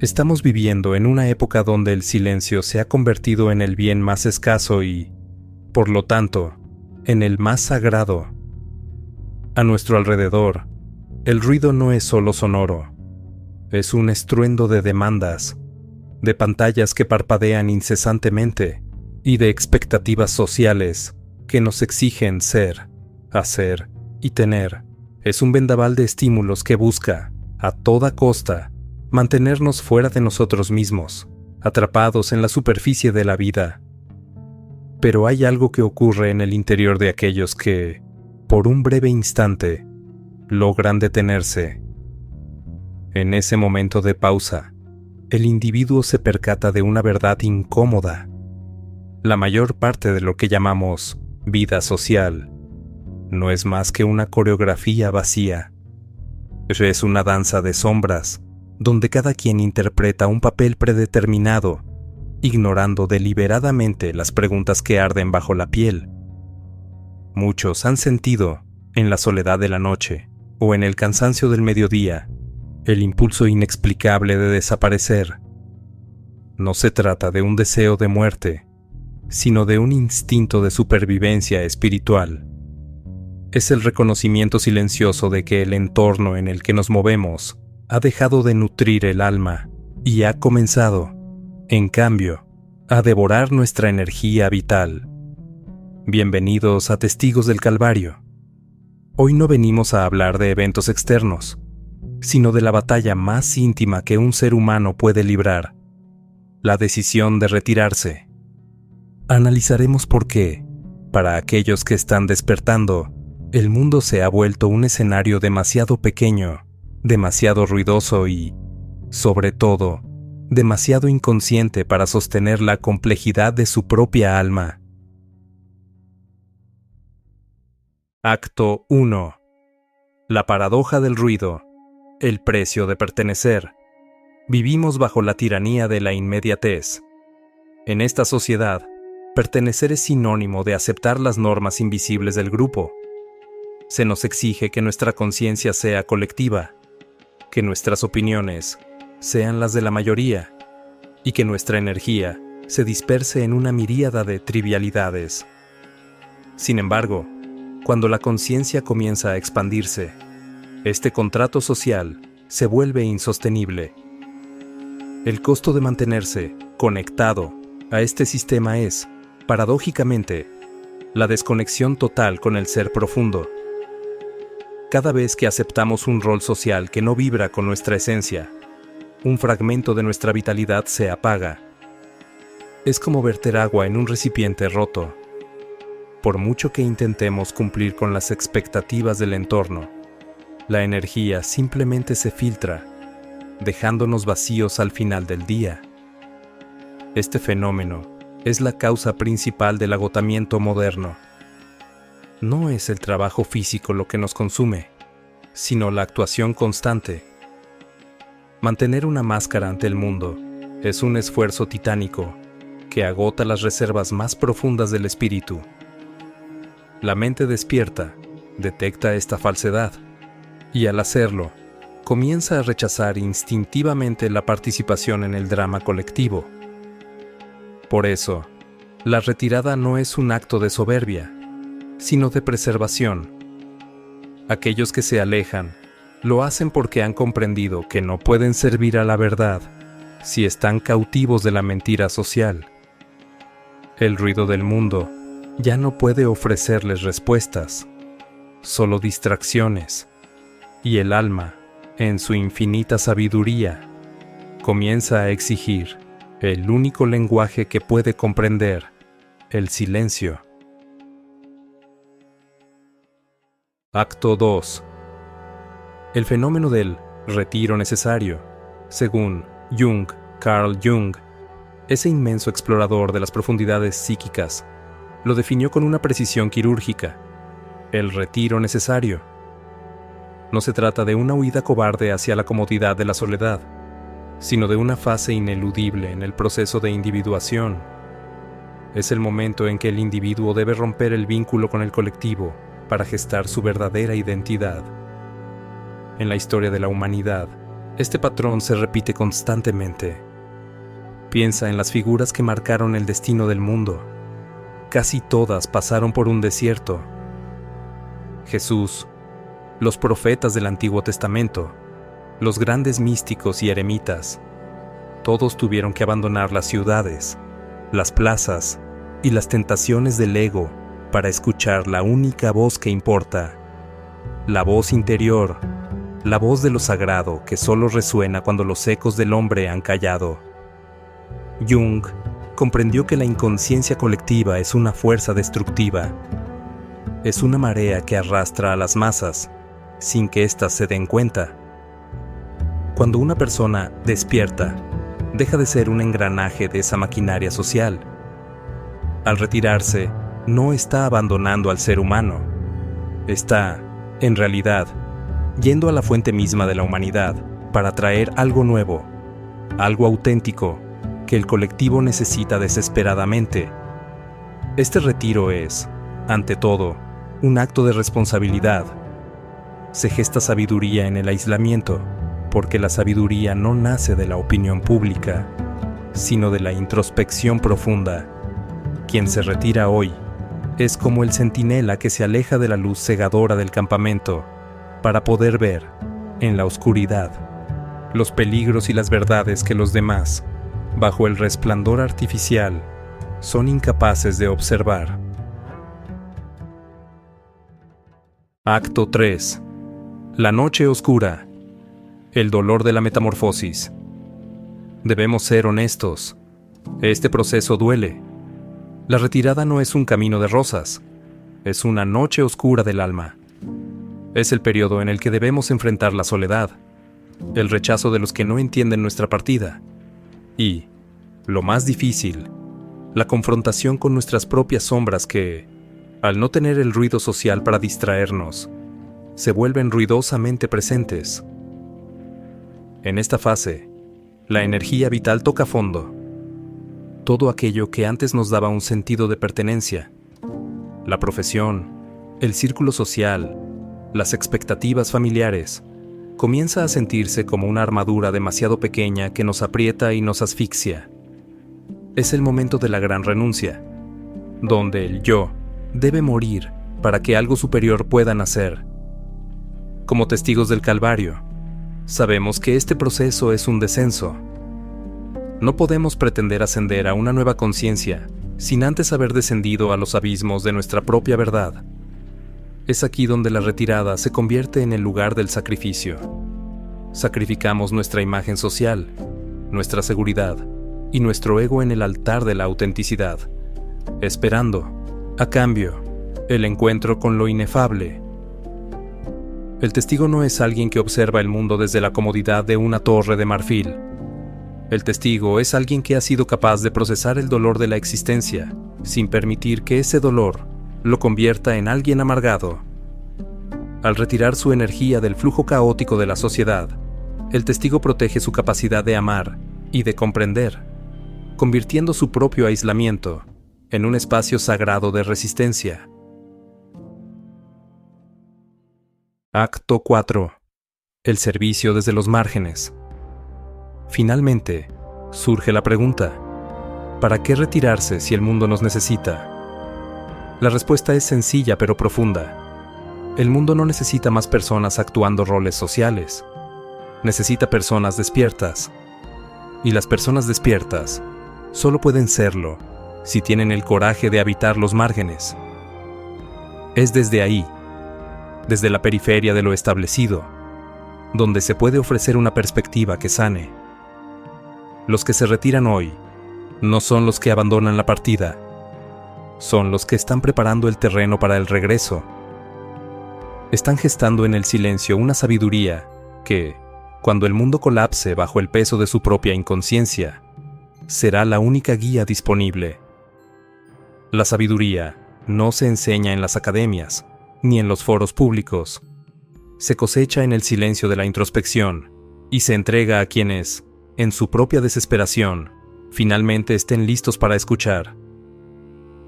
Estamos viviendo en una época donde el silencio se ha convertido en el bien más escaso y, por lo tanto, en el más sagrado. A nuestro alrededor, el ruido no es solo sonoro, es un estruendo de demandas, de pantallas que parpadean incesantemente y de expectativas sociales que nos exigen ser, hacer y tener. Es un vendaval de estímulos que busca, a toda costa, mantenernos fuera de nosotros mismos, atrapados en la superficie de la vida. Pero hay algo que ocurre en el interior de aquellos que, por un breve instante, logran detenerse. En ese momento de pausa, el individuo se percata de una verdad incómoda. La mayor parte de lo que llamamos vida social no es más que una coreografía vacía. Es una danza de sombras, donde cada quien interpreta un papel predeterminado, ignorando deliberadamente las preguntas que arden bajo la piel. Muchos han sentido, en la soledad de la noche o en el cansancio del mediodía, el impulso inexplicable de desaparecer. No se trata de un deseo de muerte, sino de un instinto de supervivencia espiritual. Es el reconocimiento silencioso de que el entorno en el que nos movemos ha dejado de nutrir el alma y ha comenzado, en cambio, a devorar nuestra energía vital. Bienvenidos a Testigos del Calvario. Hoy no venimos a hablar de eventos externos, sino de la batalla más íntima que un ser humano puede librar, la decisión de retirarse. Analizaremos por qué, para aquellos que están despertando, el mundo se ha vuelto un escenario demasiado pequeño, demasiado ruidoso y, sobre todo, demasiado inconsciente para sostener la complejidad de su propia alma. Acto 1. La paradoja del ruido. El precio de pertenecer. Vivimos bajo la tiranía de la inmediatez. En esta sociedad, pertenecer es sinónimo de aceptar las normas invisibles del grupo. Se nos exige que nuestra conciencia sea colectiva, que nuestras opiniones sean las de la mayoría y que nuestra energía se disperse en una miríada de trivialidades. Sin embargo, cuando la conciencia comienza a expandirse, este contrato social se vuelve insostenible. El costo de mantenerse conectado a este sistema es, paradójicamente, la desconexión total con el ser profundo. Cada vez que aceptamos un rol social que no vibra con nuestra esencia, un fragmento de nuestra vitalidad se apaga. Es como verter agua en un recipiente roto. Por mucho que intentemos cumplir con las expectativas del entorno, la energía simplemente se filtra, dejándonos vacíos al final del día. Este fenómeno es la causa principal del agotamiento moderno. No es el trabajo físico lo que nos consume, sino la actuación constante. Mantener una máscara ante el mundo es un esfuerzo titánico que agota las reservas más profundas del espíritu. La mente despierta detecta esta falsedad y al hacerlo, comienza a rechazar instintivamente la participación en el drama colectivo. Por eso, la retirada no es un acto de soberbia, sino de preservación. Aquellos que se alejan lo hacen porque han comprendido que no pueden servir a la verdad si están cautivos de la mentira social. El ruido del mundo ya no puede ofrecerles respuestas, solo distracciones, y el alma, en su infinita sabiduría, comienza a exigir el único lenguaje que puede comprender, el silencio. Acto 2. El fenómeno del retiro necesario, según Carl Jung, ese inmenso explorador de las profundidades psíquicas, lo definió con una precisión quirúrgica: el retiro necesario. No se trata de una huida cobarde hacia la comodidad de la soledad, sino de una fase ineludible en el proceso de individuación. Es el momento en que el individuo debe romper el vínculo con el colectivo para gestar su verdadera identidad. En la historia de la humanidad, Este patrón se repite constantemente. Piensa en las figuras que marcaron el destino del mundo. Casi todas pasaron por un desierto. Jesús, los profetas del Antiguo Testamento, los grandes místicos y eremitas, todos tuvieron que abandonar las ciudades, las plazas y las tentaciones del ego para escuchar la única voz que importa, la voz interior, la voz de lo sagrado que solo resuena cuando los ecos del hombre han callado. Jung comprendió que la inconsciencia colectiva es una fuerza destructiva. Es una marea que arrastra a las masas sin que éstas se den cuenta. Cuando una persona despierta, deja de ser un engranaje de esa maquinaria social. Al retirarse, no está abandonando al ser humano. Está, en realidad, yendo a la fuente misma de la humanidad para traer algo nuevo, algo auténtico, que el colectivo necesita desesperadamente. Este retiro es, ante todo, un acto de responsabilidad. Se gesta sabiduría en el aislamiento, porque la sabiduría no nace de la opinión pública, sino de la introspección profunda. Quien se retira hoy es como el centinela que se aleja de la luz cegadora del campamento para poder ver, en la oscuridad, los peligros y las verdades que los demás, bajo el resplandor artificial, son incapaces de observar. Acto 3. La noche oscura. El dolor de la metamorfosis. Debemos ser honestos. Este proceso duele. La retirada no es un camino de rosas. Es una noche oscura del alma. Es el periodo en el que debemos enfrentar la soledad, el rechazo de los que no entienden nuestra partida y, lo más difícil, la confrontación con nuestras propias sombras que, al no tener el ruido social para distraernos, se vuelven ruidosamente presentes. En esta fase, la energía vital toca fondo. Todo aquello que antes nos daba un sentido de pertenencia, la profesión, el círculo social, las expectativas familiares, comienza a sentirse como una armadura demasiado pequeña que nos aprieta y nos asfixia. Es el momento de la gran renuncia, donde el yo debe morir para que algo superior pueda nacer. Como testigos del Calvario, sabemos que este proceso es un descenso. No podemos pretender ascender a una nueva conciencia sin antes haber descendido a los abismos de nuestra propia verdad. Es aquí donde la retirada se convierte en el lugar del sacrificio. Sacrificamos nuestra imagen social, nuestra seguridad y nuestro ego en el altar de la autenticidad, esperando, a cambio, el encuentro con lo inefable. El testigo no es alguien que observa el mundo desde la comodidad de una torre de marfil. El testigo es alguien que ha sido capaz de procesar el dolor de la existencia, sin permitir que ese dolor lo convierta en alguien amargado. Al retirar su energía del flujo caótico de la sociedad, el testigo protege su capacidad de amar y de comprender, convirtiendo su propio aislamiento en un espacio sagrado de resistencia. Acto 4. El servicio desde los márgenes. Finalmente, surge la pregunta: ¿para qué retirarse si el mundo nos necesita? La respuesta es sencilla pero profunda. El mundo no necesita más personas actuando roles sociales. Necesita personas despiertas. Y las personas despiertas solo pueden serlo si tienen el coraje de habitar los márgenes. Es desde ahí, desde la periferia de lo establecido, donde se puede ofrecer una perspectiva que sane. Los que se retiran hoy no son los que abandonan la partida, son los que están preparando el terreno para el regreso. Están gestando en el silencio una sabiduría que, cuando el mundo colapse bajo el peso de su propia inconsciencia, será la única guía disponible. La sabiduría no se enseña en las academias, ni en los foros públicos. Se cosecha en el silencio de la introspección y se entrega a quienes, en su propia desesperación, finalmente estén listos para escuchar.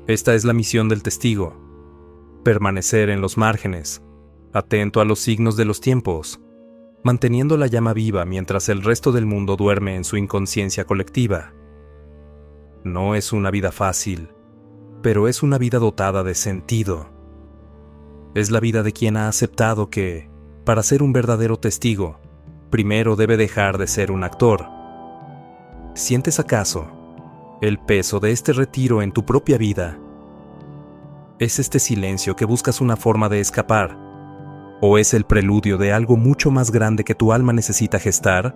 Esta es la misión del testigo: permanecer en los márgenes, atento a los signos de los tiempos, manteniendo la llama viva mientras el resto del mundo duerme en su inconsciencia colectiva. No es una vida fácil, pero es una vida dotada de sentido. Es la vida de quien ha aceptado que, para ser un verdadero testigo, primero debe dejar de ser un actor. ¿Sientes acaso el peso de este retiro en tu propia vida? ¿Es este silencio que buscas una forma de escapar? ¿O es el preludio de algo mucho más grande que tu alma necesita gestar?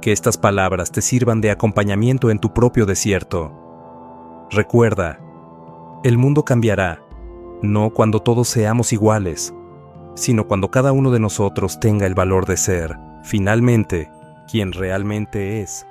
Que estas palabras te sirvan de acompañamiento en tu propio desierto. Recuerda, el mundo cambiará, no cuando todos seamos iguales, sino cuando cada uno de nosotros tenga el valor de ser, finalmente, quien realmente es.